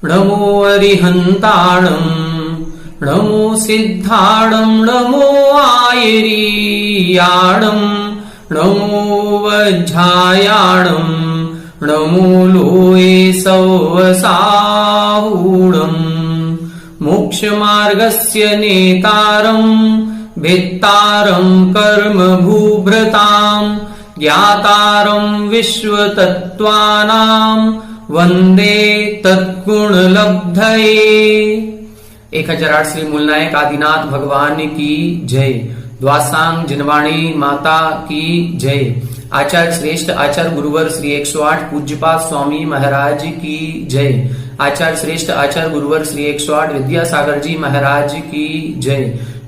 नमो अरिहन्ताणम् नमो सिद्धाणम् नमो आयरीयाणम् नमो वज्झायाणम् नमो लोये सौवसाहूणम् मोक्षमार्गस्य नेतारम् भेत्तारम् कर्मभूभृताम् ज्ञातारम् विश्वतत्त्वानाम् वंदे तत्गुणलब्धये। 1008 श्री मूलनायक आदिनाथ भगवान की जय। द्वासांग जिनवाणी माता की जय। आचार्य श्रेष्ठ आचार्य गुरुवर श्री 108 पूज्यपाद स्वामी महाराज की जय। आचार्य श्रेष्ठ आचार्य गुरुवर श्री 108 विद्यासागर जी महाराज की जय।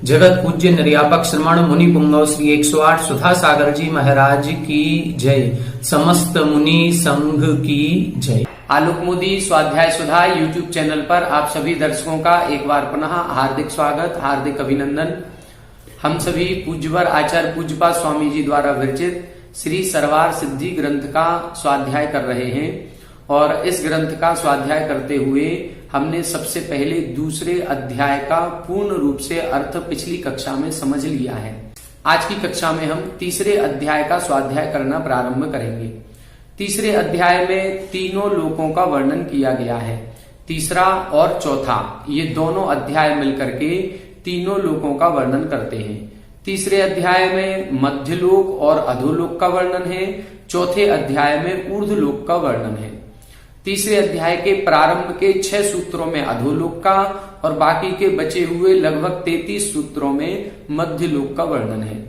जगत पूज्य निर्यापक श्रमण मुनि पुंगव श्री 108 सुधा सागर जी महाराज की जय। समस्त मुनि संघ की जय। आलोक मोदी स्वाध्याय सुधा यूट्यूब चैनल पर आप सभी दर्शकों का एक बार पुनः हार्दिक स्वागत, हार्दिक अभिनंदन। हम सभी पूज्यवर आचार्य पूज्यपाद स्वामी जी द्वारा विरचित श्री सरवार सिद्धि ग्रंथ का स्वाध्याय कर रहे हैं और इस ग्रंथ का स्वाध्याय करते हुए हमने सबसे पहले दूसरे अध्याय का पूर्ण रूप से अर्थ पिछली कक्षा में समझ लिया है। आज की कक्षा में हम तीसरे अध्याय का स्वाध्याय करना प्रारंभ करेंगे। तीसरे अध्याय में तीनों लोकों का वर्णन किया गया है। तीसरा और चौथा ये दोनों अध्याय मिलकर के तीनों लोकों का वर्णन करते हैं। तीसरे अध्याय में मध्यलोक और अधोलोक का वर्णन है। चौथे अध्याय में ऊर्ध्वलोक का वर्णन है। तीसरे अध्याय के प्रारंभ के 6 सूत्रों में अधोलोक का और बाकी के बचे हुए लगभग 33 सूत्रों में मध्यलोक का वर्णन है।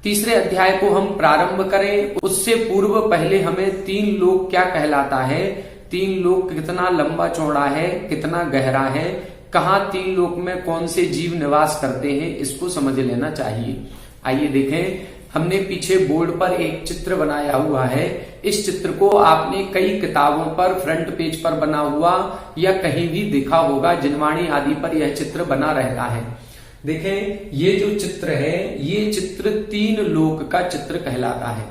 तीसरे अध्याय को हम प्रारंभ करें उससे पूर्व पहले हमें 3 लोक क्या कहलाता है, 3 लोक कितना लंबा चौड़ा है, कितना गहरा है, कहाँ 3 लोक में कौन से जीव निवास करते हैं, इसको समझ लेना चाहिए। आइए देखें, हमने पीछे बोर्ड पर एक चित्र बनाया हुआ है। इस चित्र को आपने कई किताबों पर फ्रंट पेज पर बना हुआ या कहीं भी देखा होगा, जिनवाणी आदि पर यह चित्र बना रहता है। देखें, ये जो चित्र है ये चित्र 3 लोक का चित्र कहलाता है।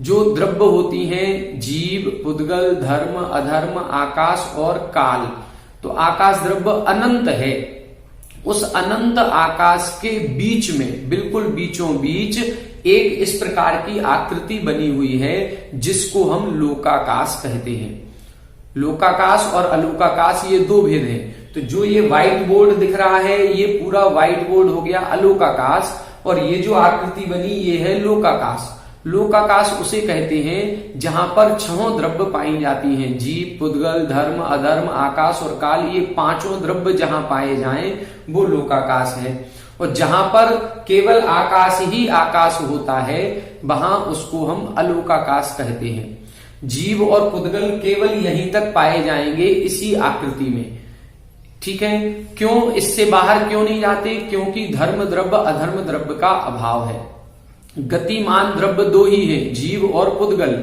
जो द्रव्य होती हैं जीव, पुद्गल, धर्म, अधर्म, आकाश और काल। तो आकाश द्रव्य अनंत है। उस अनंत आकाश के बीच में बिल्कुल बीचों बीच एक इस प्रकार की आकृति बनी हुई है जिसको हम लोकाकाश कहते हैं। लोकाकाश और अलोकाकाश ये 2 भेद हैं। तो जो ये व्हाइट बोर्ड दिख रहा है ये पूरा व्हाइट बोर्ड हो गया अलोकाकाश और ये जो आकृति बनी ये है लोकाकाश। लोकाकाश उसे कहते हैं जहां पर 6 द्रव्य पाई जाती हैं, जीव, पुद्गल, धर्म, अधर्म, आकाश और काल। ये 5 द्रव्य जहां पाए जाएं वो लोकाकाश है। और जहां पर केवल आकाश ही आकाश होता है वहां उसको हम अलोकाकाश कहते हैं। जीव और पुद्गल केवल यहीं तक पाए जाएंगे इसी आकृति में। ठीक है, क्यों इससे बाहर क्यों नहीं जाते? क्योंकि धर्म द्रव्य अधर्म द्रव्य का अभाव है। गतिमान द्रव्य 2 ही है, जीव और पुद्गल,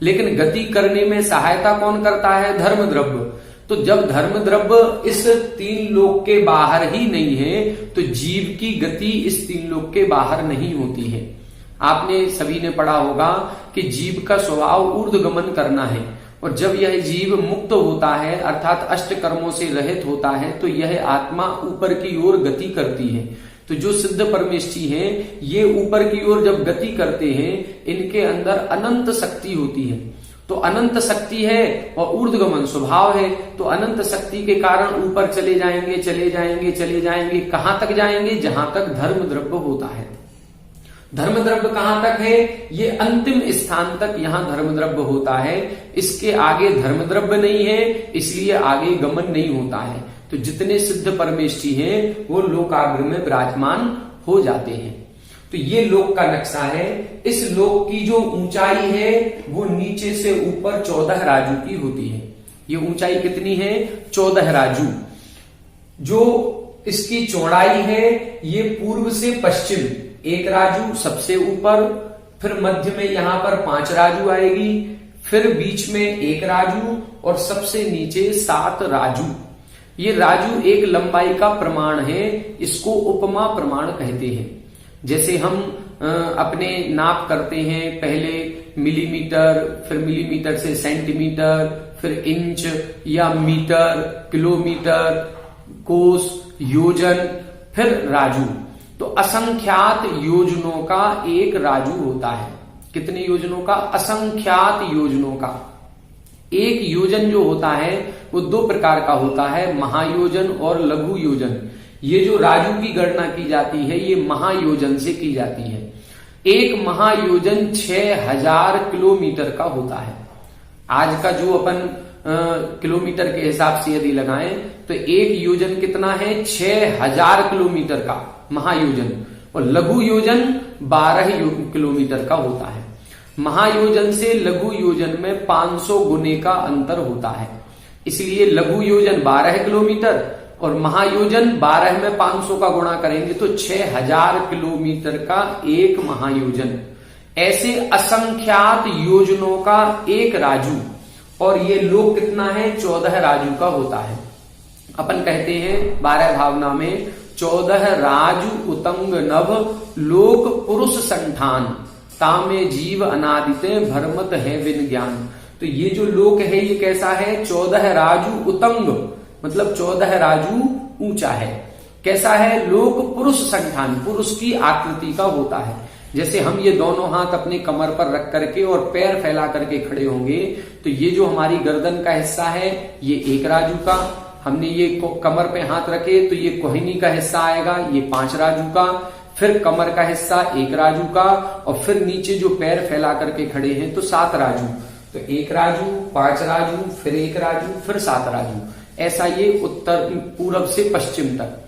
लेकिन गति करने में सहायता कौन करता है? धर्म द्रव्य। तो जब धर्म द्रव्य इस 3 लोक के बाहर ही नहीं है तो जीव की गति इस 3 लोक के बाहर नहीं होती है। आपने सभी ने पढ़ा होगा कि जीव का स्वभाव ऊर्ध्वगमन करना है और जब यह जीव मुक्त होता है अर्थात अष्ट कर्मों से रहित होता है तो यह आत्मा ऊपर की ओर गति करती है। तो जो सिद्ध परमेष्ठी हैं ये ऊपर की ओर जब गति करते हैं इनके अंदर अनंत शक्ति होती है। तो अनंत शक्ति है और ऊर्ध्वगमन स्वभाव है। तो अनंत शक्ति के कारण ऊपर चले जाएंगे चले जाएंगे चले जाएंगे। कहां तक जाएंगे? जहां तक धर्म द्रव्य होता है। धर्म द्रव्य कहां तक है? ये अंतिम स्थान तक यहाँ धर्म द्रव्य होता है। इसके आगे धर्म द्रव्य नहीं है इसलिए आगे गमन नहीं होता है। तो जितने सिद्ध परमेष्ठी हैं वो लोकाग्र में विराजमान हो जाते हैं। तो ये लोक का नक्शा है। इस लोक की जो ऊंचाई है वो नीचे से ऊपर 14 राजू की होती है। ये ऊंचाई कितनी है? 14 राजू। जो इसकी चौड़ाई है ये पूर्व से पश्चिम 1 राजू सबसे ऊपर, फिर मध्य में यहां पर 5 राजू आएगी, फिर बीच में 1 राजू और सबसे नीचे 7 राजू। ये राजू एक लंबाई का प्रमाण है, इसको उपमा प्रमाण कहते हैं। जैसे हम अपने नाप करते हैं, पहले मिलीमीटर, फिर मिलीमीटर से सेंटीमीटर, फिर इंच या मीटर, किलोमीटर, कोस, योजन, फिर राजू। तो असंख्यात योजनों का एक राजू होता है। कितने योजनों का? असंख्यात योजनों का। एक योजन जो होता है वो दो प्रकार का होता है, महायोजन और लघु योजन। ये जो राजू की गणना की जाती है ये महायोजन से की जाती है। एक महायोजन 6000 किलोमीटर का होता है। आज का जो अपन किलोमीटर के हिसाब से यदि लगाएं तो एक योजन कितना है? 6000 किलोमीटर का महायोजन। और लघु योजन 12 किलोमीटर का होता है। महायोजन से लघु योजन में 500 गुने का अंतर होता है, इसलिए लघु योजन 12 किलोमीटर और महायोजन 12 में 500 का गुणा करेंगे तो 6000 किलोमीटर का एक महायोजन। ऐसे असंख्यात योजनों का एक राजू, और ये लोक कितना है? 14 राजू का होता है। अपन कहते हैं 12 भावना में 14 राजू उतंग नभ लोक पुरुष संठान तामे जीव अनादिते भरमत है विज्ञान। तो ये जो लोक है ये कैसा है? 14 राजू उतंग, मतलब 14 राजू ऊंचा है। कैसा है? लोक पुरुष संठान, पुरुष की आकृति का होता है। जैसे हम ये दोनों हाथ अपने कमर पर रख करके और पैर फैला करके खड़े होंगे तो ये जो हमारी गर्दन का हिस्सा है ये 1 राजू का, हमने ये कमर पे हाथ रखे तो ये कोहिनी का हिस्सा आएगा, ये 5 राजू का, फिर कमर का हिस्सा 1 राजू का, और फिर नीचे जो पैर फैला करके खड़े हैं तो 7 राजू। तो 1 राजू, 5 राजू, फिर 1 राजू, फिर 7 राजू। ऐसा ये उत्तर पूरब से पश्चिम तक।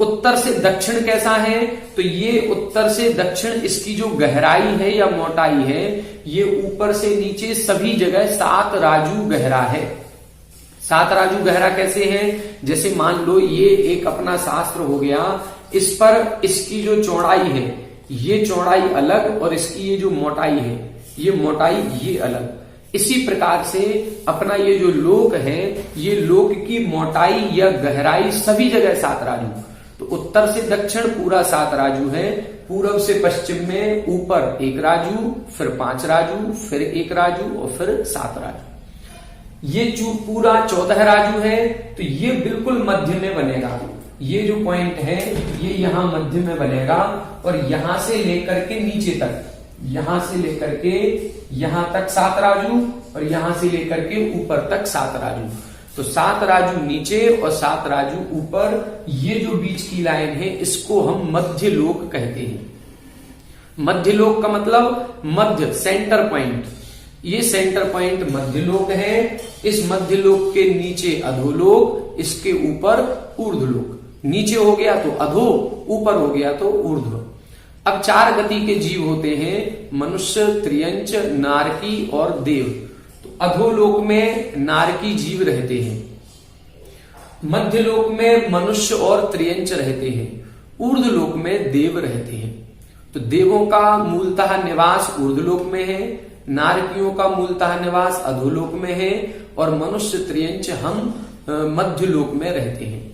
उत्तर से दक्षिण कैसा है? तो ये उत्तर से दक्षिण इसकी जो गहराई है या मोटाई है ये ऊपर से नीचे सभी जगह 7 राजू गहरा है। 7 राजू गहरा कैसे है? जैसे मान लो ये एक अपना शास्त्र हो गया, इस पर इसकी जो चौड़ाई है ये चौड़ाई अलग और इसकी ये जो मोटाई है ये मोटाई ये अलग। इसी प्रकार से अपना ये जो लोक है ये लोक की मोटाई या गहराई सभी जगह 7 राजू। तो उत्तर से दक्षिण पूरा 7 राजू है, पूरब से पश्चिम में ऊपर 1 राजू, फिर 5 राजू, फिर 1 राजू और फिर 7 राजू। ये जो पूरा 14 राजू है तो ये बिल्कुल मध्य में बनेगा। ये जो पॉइंट है ये यहां मध्य में बनेगा और यहां से लेकर के नीचे तक, यहां से लेकर के यहां तक 7 राजू और यहां से लेकर के ऊपर तक 7 राजू। तो 7 राजू नीचे और 7 राजू ऊपर, ये जो बीच की लाइन है इसको हम मध्य लोक कहते हैं। मध्य लोक का मतलब मध्य, सेंटर पॉइंट। ये सेंटर पॉइंट मध्य लोक है। इस मध्य लोक के नीचे अधोलोक, इसके ऊपर ऊर्ध्वलोक। नीचे हो गया तो अधो, ऊपर हो गया तो ऊर्ध्व। अब 4 गति के जीव होते हैं, मनुष्य, त्रियंच, नारकी और देव। तो अधोलोक में नारकी जीव रहते हैं, मध्य लोक में मनुष्य और त्रियंच रहते हैं, ऊर्ध्वलोक में देव रहते हैं। तो देवों का मूलतः निवास ऊर्ध्वलोक में है, नारकियों का मूलतः निवास अधोलोक में है और मनुष्य त्रियंच हम मध्य लोक में रहते हैं।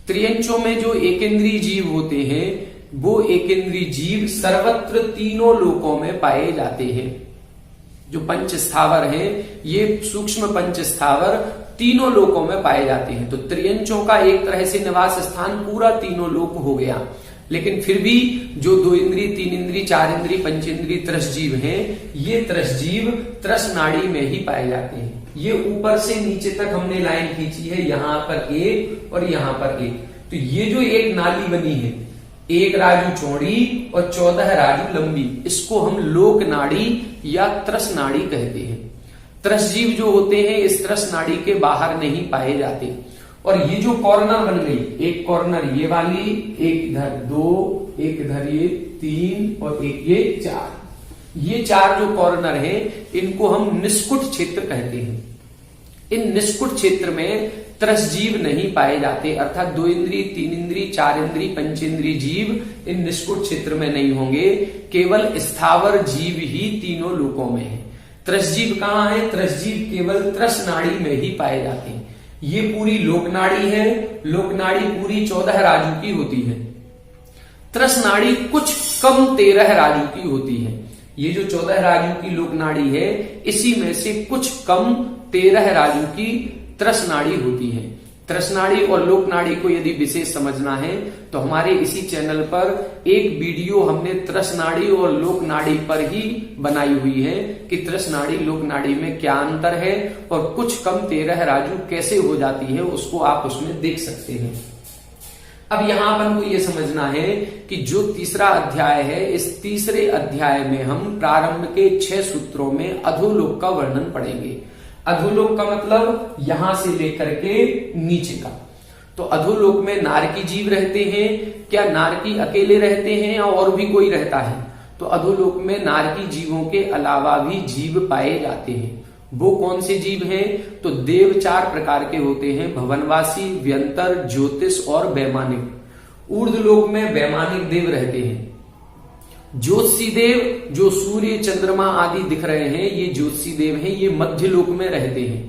त्रियंचों में जो एकेंद्रीय जीव होते हैं वो एकेंद्रीय जीव सर्वत्र तीनों लोकों में पाए जाते हैं। जो पंच स्थावर हैं ये सूक्ष्म पंच स्थावर तीनों लोकों में पाए जाते हैं। तो त्रियंचों का एक तरह से निवास स्थान पूरा तीनों लोक हो गया। लेकिन फिर भी जो 2 इंद्री, 3 इंद्री, 4 इंद्री, पंचेंद्री त्रस जीव हैं ये त्रस जीव त्रस नाड़ी में ही पाए जाते हैं। ये ऊपर से नीचे तक हमने लाइन खींची है, यहां पर एक और यहां पर एक। तो ये जो एक नाली बनी है, 1 राजू चौड़ी और 14 राजू लंबी, इसको हम लोक नाड़ी या त्रस नाड़ी कहते हैं। त्रस जीव जो होते हैं इस त्रस नाड़ी के बाहर नहीं पाए जाते। और ये जो कॉर्नर बन गई, एक कॉर्नर ये वाली, एक इधर 2, एक इधर ये 3 और एक ये 4, ये 4 जो कॉर्नर है इनको हम निष्कुट क्षेत्र कहते हैं। इन निष्कुट क्षेत्र में त्रस जीव नहीं पाए जाते, अर्थात 2 इंद्री, 3 इंद्री, 4 इंद्री, पंचेंद्री जीव इन निष्कुट क्षेत्र में नहीं होंगे। केवल स्थावर जीव ही तीनों लोकों में है। त्रस जीव कहाँ है? त्रस जीव केवल त्रस नाड़ी में ही पाए जाते हैं। ये पूरी लोकनाड़ी है, लोकनाड़ी पूरी 14 राजू की होती है। त्रस नाड़ी कुछ कम 13 राजू की होती है। ये जो 14 राजू की लोकनाड़ी है इसी में से कुछ कम 13 राजू की त्रसनाड़ी होती है। त्रसनाड़ी और लोकनाड़ी को यदि विशेष समझना है तो हमारे इसी चैनल पर एक वीडियो हमने त्रसनाड़ी और लोकनाड़ी पर ही बनाई हुई है कि त्रसनाड़ी लोकनाड़ी में क्या अंतर है और कुछ कम 13 राजू कैसे हो जाती है, उसको आप उसमें देख सकते हैं। अब यहां अपन को यह समझना है कि जो तीसरा अध्याय है, इस तीसरे अध्याय में हम प्रारंभ के 6 सूत्रों में अधोलोक का वर्णन पढ़ेंगे। अधोलोक का मतलब यहां से लेकर के नीचे का। तो अधोलोक में नारकी जीव रहते हैं। क्या नारकी अकेले रहते हैं या और भी कोई रहता है? तो अधोलोक में नारकी जीवों के अलावा भी जीव पाए जाते हैं। वो कौन से जीव हैं? तो देव 4 प्रकार के होते हैं, भवनवासी, व्यंतर, ज्योतिष और वैमानिक। ऊर्ध्वलोक में वैमानिक देव रहते हैं। ज्योतिषी देव जो सूर्य चंद्रमा आदि दिख रहे हैं, ये ज्योतिषी देव हैं, ये मध्य लोक में रहते हैं।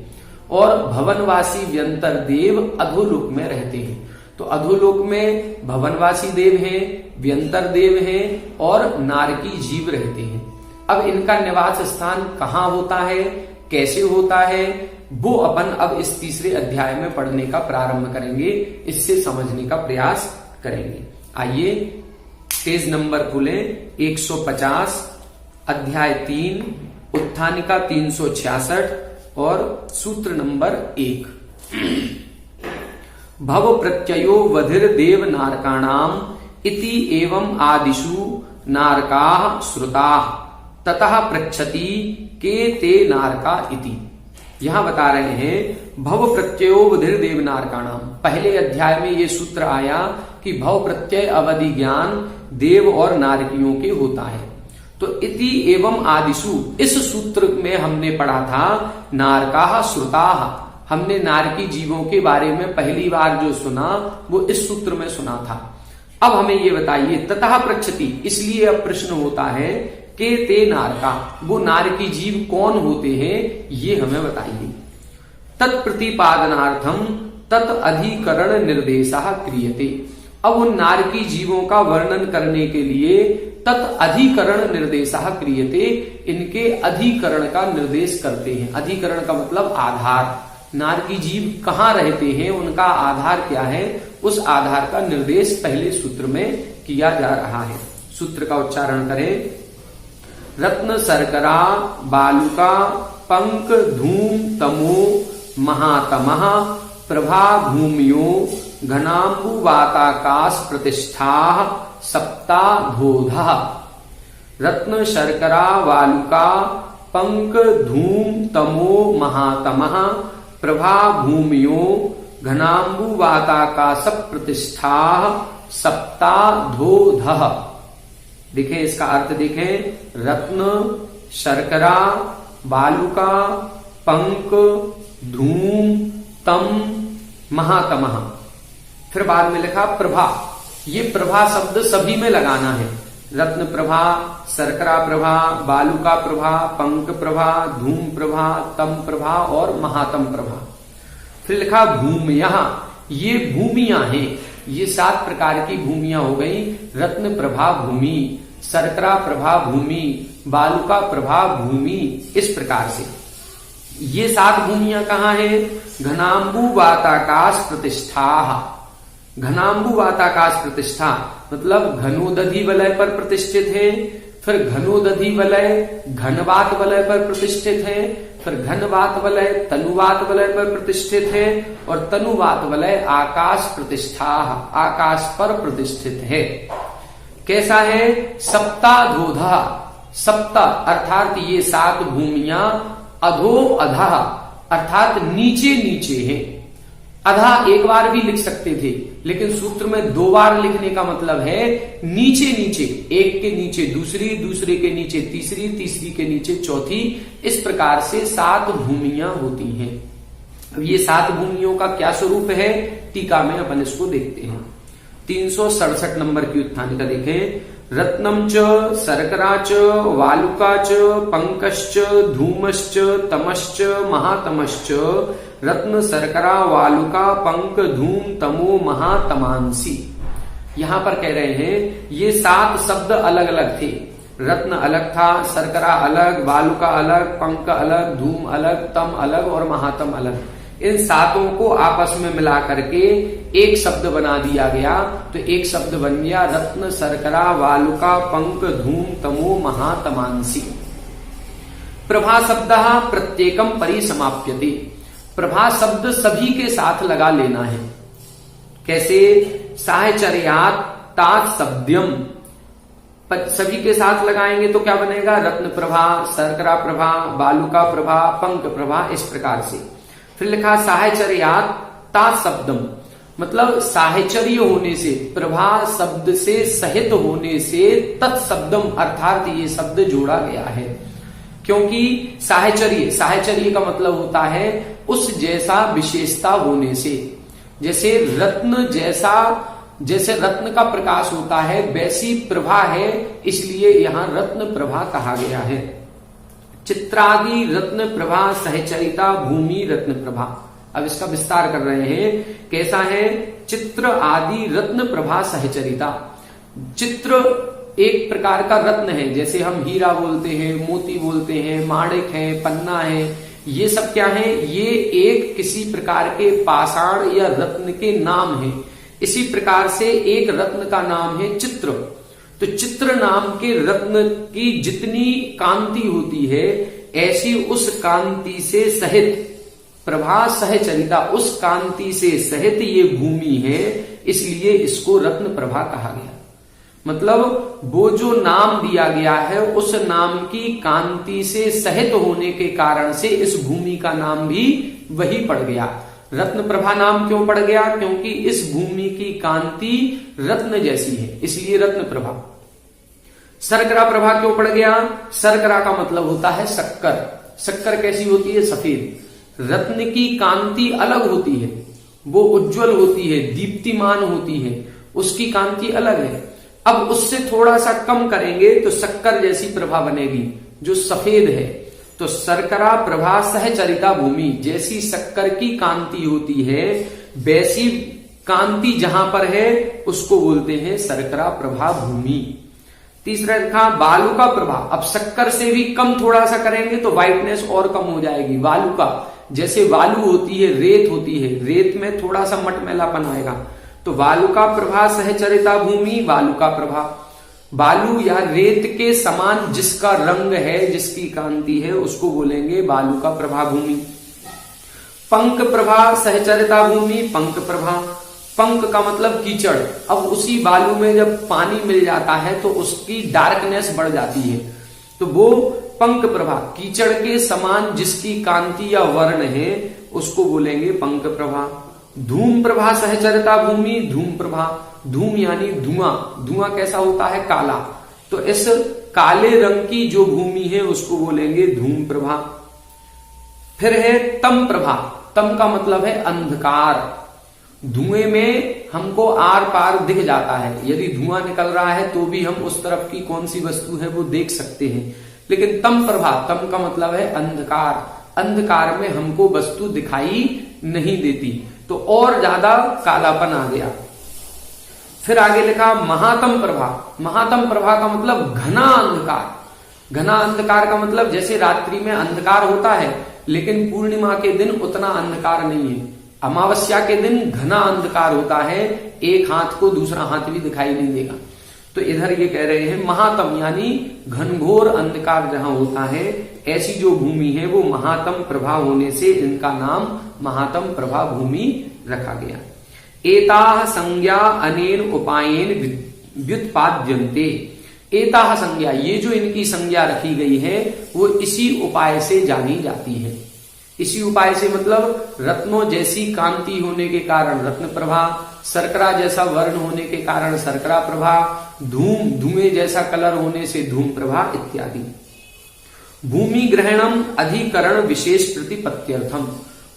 और भवनवासी व्यंतर देव अधोलोक में रहते हैं। तो अधोलोक में भवनवासी देव हैं, व्यंतर देव हैं और नारकी जीव रहते हैं। अब इनका निवास स्थान कहाँ होता है, कैसे होता है, वो अपन अब इस तीसरे अध्याय में पढ़ने का प्रारंभ करेंगे, इससे समझने का प्रयास करेंगे। आइए पेज नंबर खुलें, 150, अध्याय 3, उत्थानिका 366 और सूत्र नंबर 1। भव प्रत्ययो वधिर देव नारकाणाम इति एवं आदिषु नारकाः श्रुताः ततः पृच्छति के ते नारका इति। यहां बता रहे हैं भव प्रत्ययो वधिर देव नारकाणाम। पहले अध्याय में यह सूत्र आया कि भव प्रत्यय अवधि ज्ञान देव और नारकियों के होता है। तो इति एवं आदिशु, इस सूत्र में हमने पढ़ा था नारकाः श्रुताः। हमने नारकी जीवों के बारे में पहली बार जो सुना वो इस सूत्र में सुना था। अब हमें ये बताइए, ततः पृच्छति, इसलिए अब प्रश्न होता है के ते नारका, वो नारकी जीव कौन होते हैं, ये हमें बताइए। तत्प्रतिपादनार्थम तत् अधिकरण निर्देशः क्रियते। अब उन नारकी जीवों का वर्णन करने के लिए तत् अधिकरण निर्देशः क्रियते, इनके अधिकरण का निर्देश करते हैं। अधिकरण का मतलब आधार। नारकी जीव कहाँ रहते हैं, उनका आधार क्या है, उस आधार का निर्देश पहले सूत्र में किया जा रहा है। सूत्र का उच्चारण करें। रत्न शर्करा बालुका पंक धूम तमो महातमः प्रभा भूमियो घनाम्बु वाताकाश प्रतिष्ठा सप्ताधोधः। रत्न शर्करा बालुका पंक धूम तमो महातमः प्रभा भूमियो घनाम्बु वाताकाश प्रतिष्ठा सप्ताधोधः। देखें इसका अर्थ देखें। रत्न शर्करा बालुका पंक धूम तम महातमः। फिर बाद में लिखा प्रभा। ये प्रभा शब्द सभी में लगाना है। रत्न प्रभा, शर्करा प्रभा, बालुका प्रभा, पंक प्रभा, धूम प्रभा, तम प्रभा और महातम प्रभा। फिर लिखा भूमियां। ये भूमियां हैं, ये 7 प्रकार की भूमियां हो गई। रत्न प्रभा भूमि, शर्करा प्रभा भूमि, बालुका प्रभा भूमि, इस प्रकार से ये 7 भूमियां कहाँ हैं? घनाम्बु वाताकाश प्रतिष्ठा। घनाम्बु वाताकाश प्रतिष्ठा मतलब घनोदधि वलय पर प्रतिष्ठित है। फिर घनोदधि वलय घनवात वलय पर प्रतिष्ठित है। फिर घनवात वलय तनुवात वलय पर प्रतिष्ठित है। और तनुवात वलय आकाश प्रतिष्ठा, आकाश पर प्रतिष्ठित है। कैसा है? सप्ताधोधा। सप्ता अर्थात ये 7 भूमियां अधो अधा अर्थात नीचे नीचे है। अधा एक बार भी लिख सकते थे, लेकिन सूत्र में 2 बार लिखने का मतलब है नीचे नीचे, एक के नीचे दूसरी, दूसरे के नीचे तीसरी, तीसरी के नीचे चौथी। इस प्रकार से 7 भूमियां होती हैं। अब ये 7 भूमियों का क्या स्वरूप है, टीका में अपन इसको देखते हैं। 367 नंबर की उत्थानिका देखें। रत्नम च शर्करा च वालुका च पंकश्च धूमश्च तमश्च महातमश्च रत्न शर्करा वालुका पंक धूम तमो महातमांसी। यहां पर कह रहे हैं ये 7 शब्द अलग अलग थे, रत्न अलग था, शर्करा अलग, वालुका अलग, पंक अलग, धूम अलग, तम अलग और महातम अलग। इन सातों को आपस में मिला करके एक शब्द बना दिया गया। तो एक शब्द बन गया रत्न, शर्करा, वालुका, पंक, धूम, तमो, महातमांसी। प्रभा शब्द प्रत्येकम परिसमाप्यते। प्रभा शब्द सभी के साथ लगा लेना है। कैसे? साहचर्यात् तात शब्दम, सभी के साथ लगाएंगे तो क्या बनेगा? रत्न प्रभा, शर्करा प्रभा, वालुका प्रभा, पंक प्रभा, इस प्रकार से। फिर लिखा साहचर्यात् तात शब्दम, मतलब साहचर्य होने से, प्रभा शब्द से सहित होने से तत्शब्दम अर्थात ये शब्द जोड़ा गया है। क्योंकि साहचर्य का मतलब होता है उस जैसा विशेषता होने से। जैसे रत्न जैसे रत्न का प्रकाश होता है वैसी प्रभा है, इसलिए यहां रत्न प्रभा कहा गया है। चित्रादि रत्न प्रभा सहचरिता भूमि रत्न प्रभा। अब इसका विस्तार कर रहे हैं। कैसा है? चित्र आदि रत्न प्रभा सहचरिता। चित्र एक प्रकार का रत्न है, जैसे हम हीरा बोलते हैं, मोती बोलते हैं, माणिक है, पन्ना है, ये सब क्या है? ये एक किसी प्रकार के पाषाण या रत्न के नाम है। इसी प्रकार से एक रत्न का नाम है चित्र। तो चित्र नाम के रत्न की जितनी कांति होती है, ऐसी उस कांति से सहित प्रभा सहचरिता, उस कांति से सहित ये भूमि है, इसलिए इसको रत्न प्रभा कहा गया। मतलब वो जो नाम दिया गया है उस नाम की कांति से सहित होने के कारण से इस भूमि का नाम भी वही पड़ गया। रत्न प्रभा नाम क्यों पड़ गया? क्योंकि इस भूमि की कांति रत्न जैसी है, इसलिए रत्न प्रभा। शर्करा प्रभा क्यों पड़ गया? शर्करा का मतलब होता है शक्कर। शक्कर कैसी होती है? सफेद। रत्न की कांति अलग होती है, वो उज्जवल होती है, दीप्तिमान होती है, उसकी कांति अलग है। अब उससे थोड़ा सा कम करेंगे तो शक्कर जैसी प्रभा बनेगी जो सफेद है। तो शर्करा प्रभा सहचरिता भूमि, जैसी शक्कर की कांति होती है वैसी कांति जहां पर है उसको बोलते हैं शर्करा प्रभा भूमि। तीसरा लिखा वालुका प्रभा। अब शक्कर से भी कम थोड़ा सा करेंगे तो व्हाइटनेस और कम हो जाएगी। वालुका, जैसे बालू होती है, रेत होती है, रेत में थोड़ा सा मटमैलापन आएगा, तो वालुका प्रभा सहचरिता भूमि वालुका प्रभा। बालू या रेत के समान जिसका रंग है, जिसकी कांति है, उसको बोलेंगे वालुका प्रभा भूमि। पंक प्रभा सहचरिता भूमि पंक प्रभा। पंक का मतलब कीचड़। अब उसी बालू में जब पानी मिल जाता है तो उसकी डार्कनेस बढ़ जाती है, तो वो पंक प्रभा, कीचड़ के समान जिसकी कांति या वर्ण है उसको बोलेंगे पंक प्रभा। धूम प्रभा सहचरिता भूमि धूम प्रभा। धूम यानी धुआं। धुआं कैसा होता है? काला। तो इस काले रंग की जो भूमि है उसको बोलेंगे धूम प्रभा। फिर है तम प्रभा। तम का मतलब है अंधकार। धुएं में हमको आर पार दिख जाता है, यदि धुआं निकल रहा है तो भी हम उस तरफ की कौन सी वस्तु है वो देख सकते हैं। लेकिन तम प्रभा, तम का मतलब है अंधकार। अंधकार में हमको वस्तु दिखाई नहीं देती, तो और ज्यादा कालापन आ गया। फिर आगे लिखा महातम प्रभा। महातम प्रभा का मतलब घना अंधकार। घना अंधकार का मतलब जैसे रात्रि में अंधकार होता है लेकिन पूर्णिमा के दिन उतना अंधकार नहीं है। अमावस्या के दिन घना अंधकार होता है, एक हाथ को दूसरा हाथ भी दिखाई नहीं देगा। तो इधर ये कह रहे हैं महातम यानी घनघोर अंधकार जहां होता है, ऐसी जो भूमि है वो महातम प्रभा होने से इनका नाम महातम प्रभा भूमि रखा गया। एताह संज्ञा अनेन उपायेन व्युत्पाद्यन्ते। एताह संज्ञा, ये जो इनकी संज्ञा रखी गई है वो इसी उपाय से जानी जाती है। इसी उपाय से मतलब रत्नों जैसी कांति होने के कारण रत्न प्रभा, शर्करा जैसा वर्ण होने के कारण शर्करा प्रभा, धूएं जैसा कलर होने से धूम प्रभा इत्यादि। भूमि ग्रहणम अधिकरण विशेष प्रतिपत्त्यर्थम।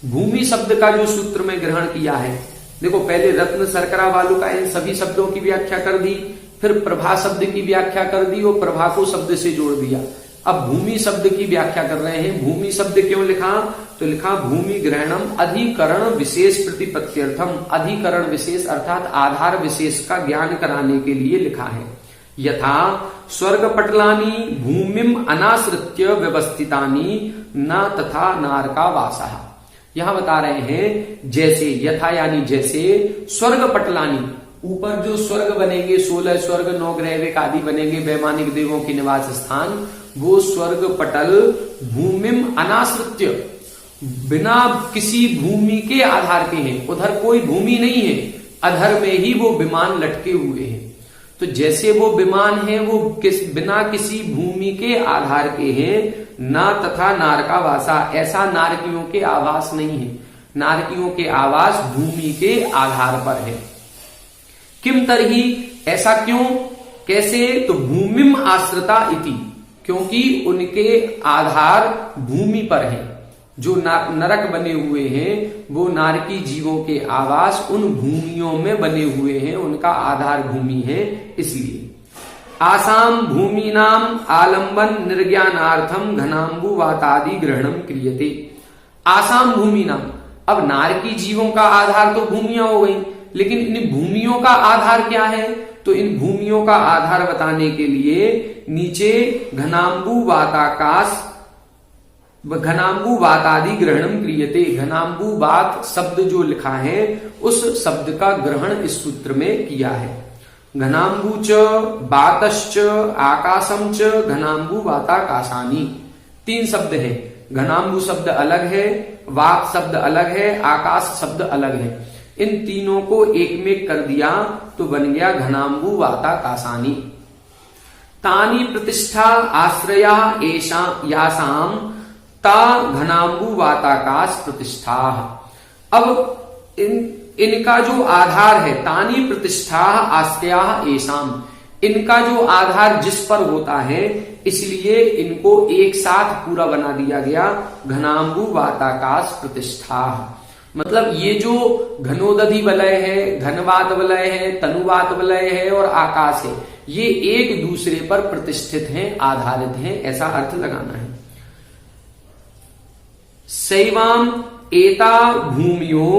भूमि शब्द का जो सूत्र में ग्रहण किया है, देखो पहले रत्न शर्करा वालुका इन सभी शब्दों की व्याख्या कर दी, फिर प्रभा शब्द की व्याख्या कर दी और प्रभा को शब्द से जोड़ दिया। अब भूमि शब्द की व्याख्या कर रहे हैं। भूमि शब्द क्यों लिखा? तो लिखा भूमि ग्रहणम अधिकरण विशेष प्रतिपत्त्यर्थम। अधिकरण विशेष अर्थात आधार विशेष का ज्ञान कराने के लिए लिखा है। यथा स्वर्गपटलानि भूमिम अनाश्रित्य व्यवस्थितानि न तथा नारका वासः। यहां बता रहे हैं जैसे, यथा यानी जैसे, स्वर्गपटलानि, ऊपर जो स्वर्ग बनेंगे, 16 स्वर्ग, 9 ग्रह आदि बनेंगे, वैमानिक देवों के निवास स्थान, वो स्वर्ग पटल भूमिम अनाश्रित्य, बिना किसी भूमि के आधार के हैं। उधर कोई भूमि नहीं है, अधर में ही वो विमान लटके हुए हैं। तो जैसे वो विमान है वो बिना किसी भूमि के आधार के हैं, ना तथा नारका वासा, ऐसा नारकियों के आवास नहीं है। नारकियों के आवास भूमि के आधार पर है। किम तरही, ऐसा क्यों, कैसे, तो भूमिम आश्रिता इति, क्योंकि उनके आधार भूमि पर है। जो नरक बने हुए हैं वो नारकी जीवों के आवास उन भूमियों में बने हुए हैं, उनका आधार भूमि है, इसलिए। आसाम भूमि नाम आलंबन निर्ज्ञानार्थम घनाम्बु वातादि ग्रहणम क्रियते। आसाम भूमि नाम, अब नारकी जीवों का आधार तो भूमियां हो गई, लेकिन इन भूमियों का आधार क्या है, तो इन भूमियों का आधार बताने के लिए नीचे घनाम्बु वाताकाश, घनाम्बु वातादि ग्रहणम क्रियते। घनाम्बु वात शब्द जो लिखा है उस शब्द का ग्रहण इस सूत्र में किया है। घनाम्बु च वातश्च आकाशम च घनाम्बु वाताकाशानी, 3 शब्द है। घनाम्बु शब्द अलग है, वात शब्द अलग है, आकाश शब्द अलग है। इन तीनों को एक में कर दिया तो बन गया घनाम्बु वाताकाशानी। तानी प्रतिष्ठा आश्रया एषा यासाम ता घनाम्बु वाताकाश प्रतिष्ठा। अब इनका जो आधार है, तानी प्रतिष्ठा आश्रया एषाम, इनका जो आधार जिस पर होता है, इसलिए इनको एक साथ पूरा बना दिया गया, घनाम्बु वाताकाश प्रतिष्ठा। मतलब ये जो घनोदधि वलय है, घनवात वलय है, तनुवात वलय है और आकाश है, ये एक दूसरे पर प्रतिष्ठित हैं, आधारित हैं, ऐसा अर्थ लगाना है। शैवाम एता भूमियो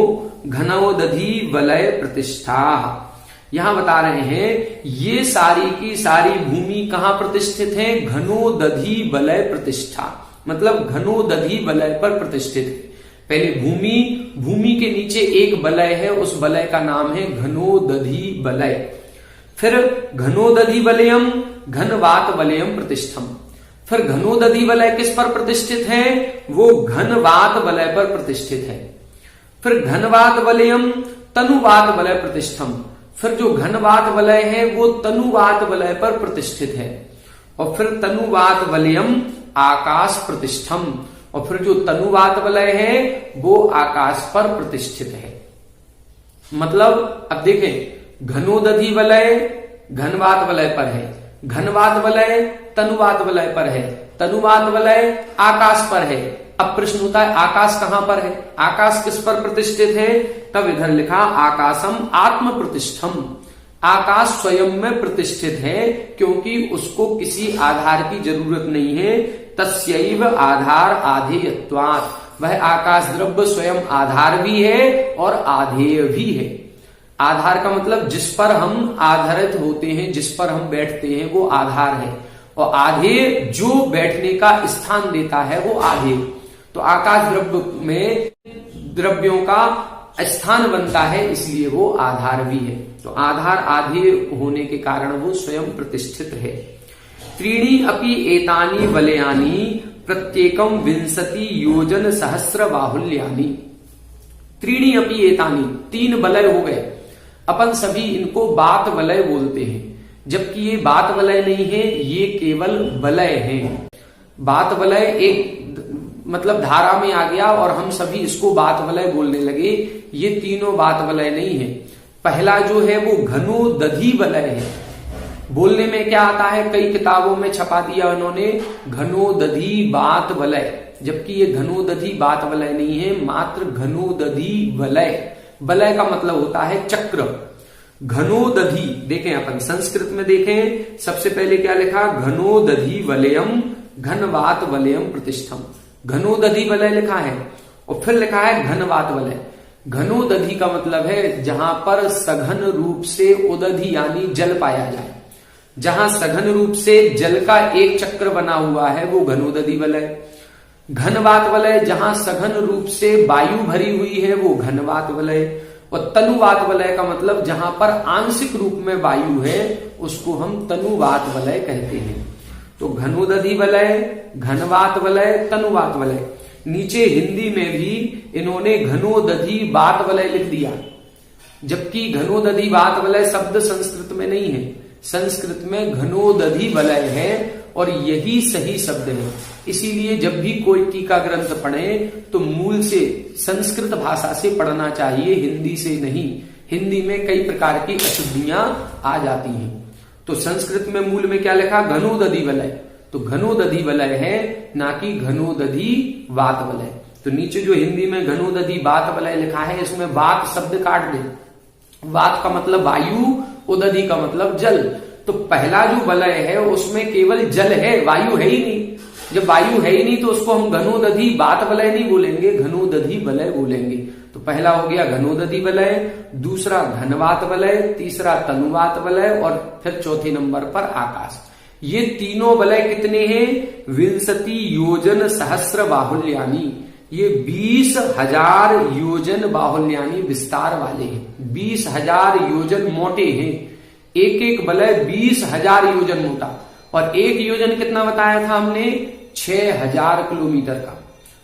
घनोदधि वलय प्रतिष्ठा। यहां बता रहे हैं ये सारी की सारी भूमि कहां प्रतिष्ठित है, घनोदधि वलय प्रतिष्ठा, मतलब घनोदधि वलय पर प्रतिष्ठित है। पहले भूमि के नीचे एक वलय है, उस वलय का नाम है घनोदधि वलय। फिर घनोदधि वलयम घनवात वलयम प्रतिष्ठम। फिर घनोदधि वलय किस पर प्रतिष्ठित है, वो घनवात वलय पर प्रतिष्ठित है। फिर घनवात वलयम तनुवात वलय प्रतिष्ठम। फिर जो घनवात वलय है वो तनुवात वलय पर प्रतिष्ठित है। और फिर तनुवात वलयम आकाश प्रतिष्ठम, और फिर जो तनुवात वलय है वो आकाश पर प्रतिष्ठित है। मतलब अब देखें, घनोदधि वलय घनवात वलय पर है, घनवात वलय तनुवात वलय पर है, तनुवात वलय आकाश पर है। अब प्रश्न होता है आकाश कहां पर है, आकाश किस पर प्रतिष्ठित है, तब इधर लिखा आकाशम आत्म प्रतिष्ठम। आकाश स्वयं में प्रतिष्ठित है क्योंकि उसको किसी आधार की जरूरत नहीं है। तस्यैव आधार आधेयत्वात्, वह आकाश द्रव्य स्वयं आधार भी है और आधेय भी है। आधार का मतलब जिस पर हम आधारित होते हैं, जिस पर हम बैठते हैं वो आधार है, और आधेय जो बैठने का स्थान देता है वो आधेय। तो आकाश द्रव्य में द्रव्यों का स्थान बनता है, इसलिए वो आधार भी है। तो आधार आधेय होने के कारण वो स्वयं प्रतिष्ठित है। त्रीणी अपि एतानि वलयानि प्रत्येकम 20 योजन सहस्र बाहुल्यानि। त्रीणी अपि एतानि, 3 वलय हो गए। अपन सभी इनको बात वलय बोलते हैं, जबकि ये बात वलय नहीं है, ये केवल वलय है। बात वलय एक मतलब धारा में आ गया और हम सभी इसको बात वलय बोलने लगे। ये तीनों बात वलय नहीं है। पहला जो है वो घनोदधि वलय है। बोलने में क्या आता है, कई किताबों में छपा दिया उन्होंने घनोदधि बात वलय, जबकि ये घनोदधि बात वलय नहीं है, मात्र घनोदधि वलय। वलय का मतलब होता है चक्र। घनोदधि देखें, अपन संस्कृत में देखें, सबसे पहले क्या लिखा, घनोदधि वलयम घनवात वलयम प्रतिष्ठम। घनोदधि वलय लिखा है और फिर लिखा है घनवात वलय। घनोदधि का मतलब है जहां पर सघन रूप से उदधि यानी जल पाया जाए। जहां सघन रूप से जल का एक चक्र बना हुआ है वो घनोदधि वलय। घनवात वलय जहां सघन रूप से वायु भरी हुई है वो घनवात वलय। और तनुवात वलय का मतलब जहां पर आंशिक रूप में वायु है उसको हम तनुवात वलय कहते हैं। तो घनोदधि वलय, घनवात वलय, तनुवात वलय। नीचे हिंदी में भी इन्होंने घनोदधि वात वलय लिख दिया, जबकि घनोदधि वात वलय शब्द संस्कृत में नहीं है। संस्कृत में घनोदधि वलय है और यही सही शब्द है। इसीलिए जब भी कोई टीका ग्रंथ पढ़े तो मूल से संस्कृत भाषा से पढ़ना चाहिए, हिंदी से नहीं। हिंदी में कई प्रकार की अशुद्धियां आ जाती हैं। तो संस्कृत में मूल में क्या लिखा? घनोदधि वलय। तो घनोदधि वलय है, ना कि घनोदधि वात वलय। तो नीचे जो हिंदी में घनोदधि वात वलय लिखा है इसमें वात शब्द काट दे। वात का मतलब वायु, उदधि का मतलब जल। तो पहला जो वलय है उसमें केवल जल है, वायु है ही नहीं। जब वायु है ही नहीं तो उसको हम घनोदधि वात वलय नहीं बोलेंगे, घनोदधि वलय बोलेंगे। तो पहला हो गया घनोदधि वलय, दूसरा घनवात वलय, तीसरा तनुवात वलय और फिर चौथे नंबर पर आकाश। ये तीनों वलय कितने हैं? 20 योजन सहस्र बाहुल्यानी। ये 20,000 योजन बाहुल्यानी विस्तार वाले हैं। 20,000 योजन मोटे हैं। एक एक वलय 20,000 योजन मोटा। और एक योजन कितना बताया था हमने? 6,000 किलोमीटर का।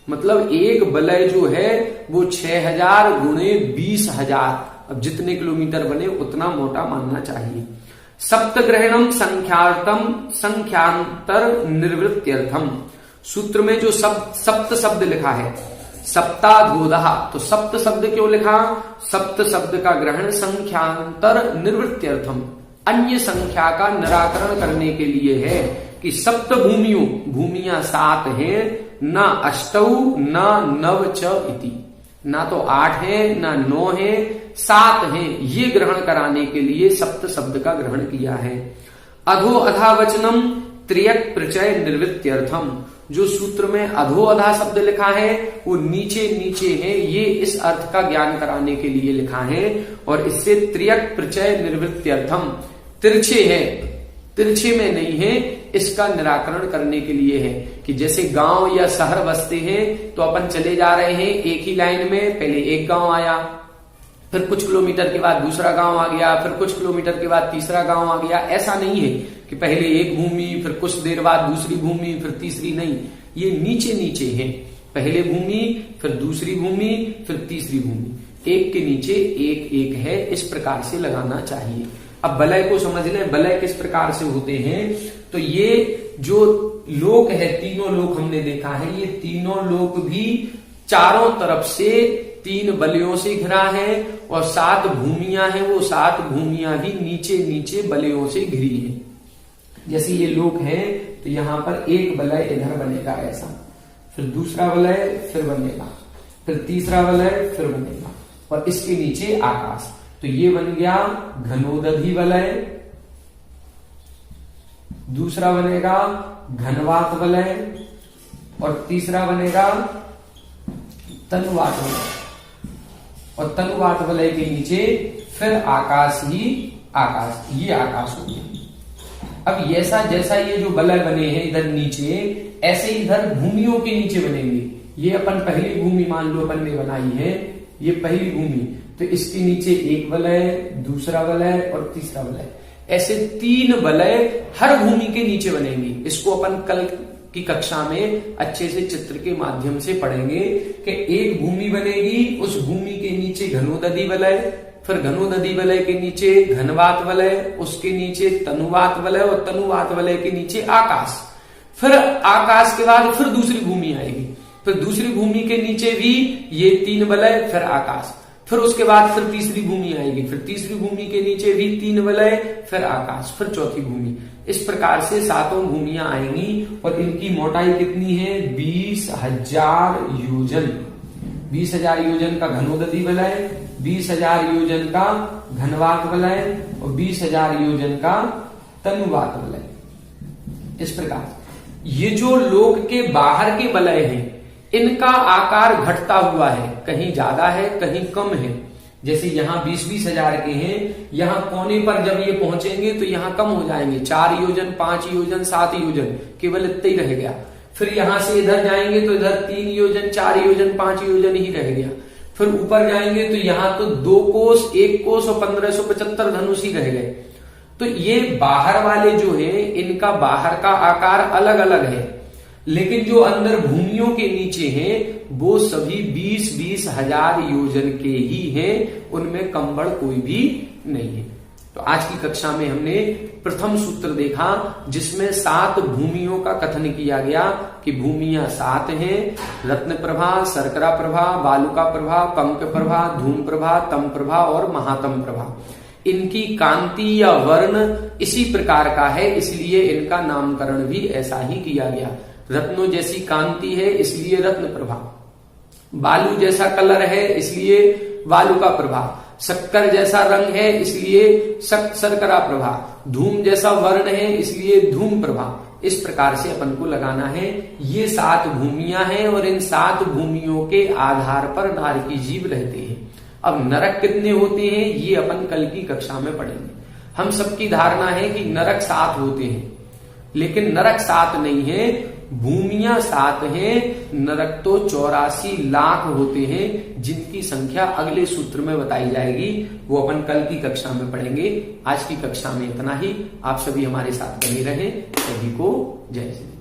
मतलब एक वलय जो है वो 6,000 गुणे 20,000, अब जितने किलोमीटर बने उतना मोटा मानना चाहिए। सप्तग्रहणम संख्यार्थम संख्यांतर निर्वृत्त्यर्थम। सूत्र में जो सप्त शब्द लिखा है, सप्ताधोदहा, तो सप्त शब्द क्यों लिखा? सप्त शब्द का ग्रहण संख्यांतर निर्वृत्त्यर्थम, अन्य संख्या का निराकरण करने के लिए है कि सप्त भूमियों, भूमियां 7 हैं, न अष्टौ न नव च इति, ना तो 8 है ना 9 है, 7 है। ये ग्रहण कराने के लिए सप्त शब्द का ग्रहण किया है। अधो अधा वचनम त्रियक प्रचय निर्वृत्त्यर्थम। जो सूत्र में अधो अधा शब्द लिखा है वो नीचे नीचे है, ये इस अर्थ का ज्ञान कराने के लिए लिखा है। और इससे त्रियक प्रचय निर्वृत्त्यर्थम, तिरछे है, तिरछे में नहीं है, इसका निराकरण करने के लिए है। कि जैसे गांव या शहर बसते हैं तो अपन चले जा रहे हैं एक ही लाइन में, पहले एक गांव आया, फिर कुछ किलोमीटर के बाद दूसरा गांव आ गया, फिर कुछ किलोमीटर के बाद तीसरा गांव आ गया। ऐसा नहीं है कि पहले एक भूमि, फिर कुछ देर बाद दूसरी भूमि, फिर तीसरी, नहीं। ये नीचे नीचे है, पहले भूमि, फिर दूसरी भूमि, फिर तीसरी भूमि, एक के नीचे एक एक है। इस प्रकार से लगाना चाहिए। अब वलय को समझ लें, वलय किस प्रकार से होते हैं। तो ये जो लोक है, तीनों लोक हमने देखा है, ये तीनों लोक भी चारों तरफ से 3 वलयों से घिरा है और 7 भूमियां हैं, वो 7 भूमियां भी नीचे नीचे वलयों से घिरी है। जैसे ये लोक है तो यहां पर एक वलय इधर बनेगा ऐसा, फिर दूसरा वलय फिर बनेगा, फिर तीसरा वलय फिर बनेगा, और इसके नीचे आकाश। तो ये बन गया घनोदधि वलय, दूसरा बनेगा घनवात वलय, और तीसरा बनेगा तनुवात वलय, और तनुवात वलय के नीचे फिर आकाश ही आकाश, ये आकाश हो गया। अब ऐसा जैसा ये जो वलय बने हैं इधर नीचे, ऐसे इधर भूमियों के नीचे बनेंगे। ये अपन पहली भूमि मान लो अपन ने बनाई है, ये पहली भूमि, तो इसके नीचे एक वलय, दूसरा वलय और तीसरा वलय, ऐसे 3 वलय हर भूमि के नीचे बनेंगे। इसको अपन कल की कक्षा में अच्छे से चित्र के माध्यम से पढ़ेंगे कि एक भूमि बनेगी, उस भूमि के नीचे घनोदधि वलय, फिर घनोदधि वलय के नीचे घनवात वलय, उसके नीचे तनुवात वलय, और तनुवात वलय के नीचे आकाश। फिर आकाश के बाद फिर दूसरी भूमि आएगी, फिर दूसरी भूमि के नीचे भी ये 3 वलय, फिर आकाश, फिर उसके बाद फिर तीसरी भूमि आएगी, फिर तीसरी भूमि के नीचे भी 3 वलय, फिर आकाश, फिर चौथी भूमि। इस प्रकार से 7 भूमियां आएंगी और इनकी मोटाई कितनी है? 20,000 योजन। 20,000 योजन का घनोदधि वलय, 20,000 योजन का घनवात वलय और 20,000 योजन का तनुवात वलय। इस प्रकार ये जो लोक के बाहर के वलय हैं, इनका आकार घटता हुआ है, कहीं ज्यादा है कहीं कम है। जैसे यहाँ 20-20 हजार के हैं, यहाँ कोने पर जब ये पहुंचेंगे तो यहाँ कम हो जाएंगे, 4 योजन, 5 योजन, 7 योजन, केवल इतना ही रह गया। फिर यहां से इधर जाएंगे तो इधर 3 योजन, 4 योजन, 5 योजन ही रह गया। फिर ऊपर जाएंगे तो यहाँ तो 2 कोस, 1 कोस और 1575 धनुष ही रह गए। तो ये बाहर वाले जो है इनका बाहर का आकार अलग अलग है, लेकिन जो अंदर भूमियों के नीचे हैं वो सभी 20-20 हजार योजन के ही हैं, उनमें कम बढ़ कोई भी नहीं है। तो आज की कक्षा में हमने प्रथम सूत्र देखा जिसमें 7 भूमियों का कथन किया गया कि भूमियां 7 हैं, रत्न प्रभा, शर्करा प्रभा, बालुका प्रभा, कंक प्रभा, धूम प्रभा, तम प्रभा और महातम प्रभा। इनकी कांति या वर्ण इसी प्रकार का है, इसलिए इनका नामकरण भी ऐसा ही किया गया। रत्नों जैसी कांति है इसलिए रत्न प्रभा, बालू जैसा कलर है इसलिए बालुका प्रभा, शक्कर जैसा रंग है इसलिए शर्करा प्रभा, धूम जैसा वर्ण है इसलिए धूम प्रभा। इस प्रकार से अपन को लगाना है। ये 7 भूमियां हैं और इन 7 भूमियों के आधार पर नारकी जीव रहते हैं। अब नरक कितने होते हैं ये अपन कल की कक्षा में पढ़ेंगे। हम सबकी धारणा है कि नरक 7 होते हैं, लेकिन नरक 7 नहीं है, भूमियां 7 हैं, नरक तो 84 लाख होते हैं, जिनकी संख्या अगले सूत्र में बताई जाएगी, वो अपन कल की कक्षा में पढ़ेंगे। आज की कक्षा में इतना ही। आप सभी हमारे साथ बने रहें। सभी को जय श्री।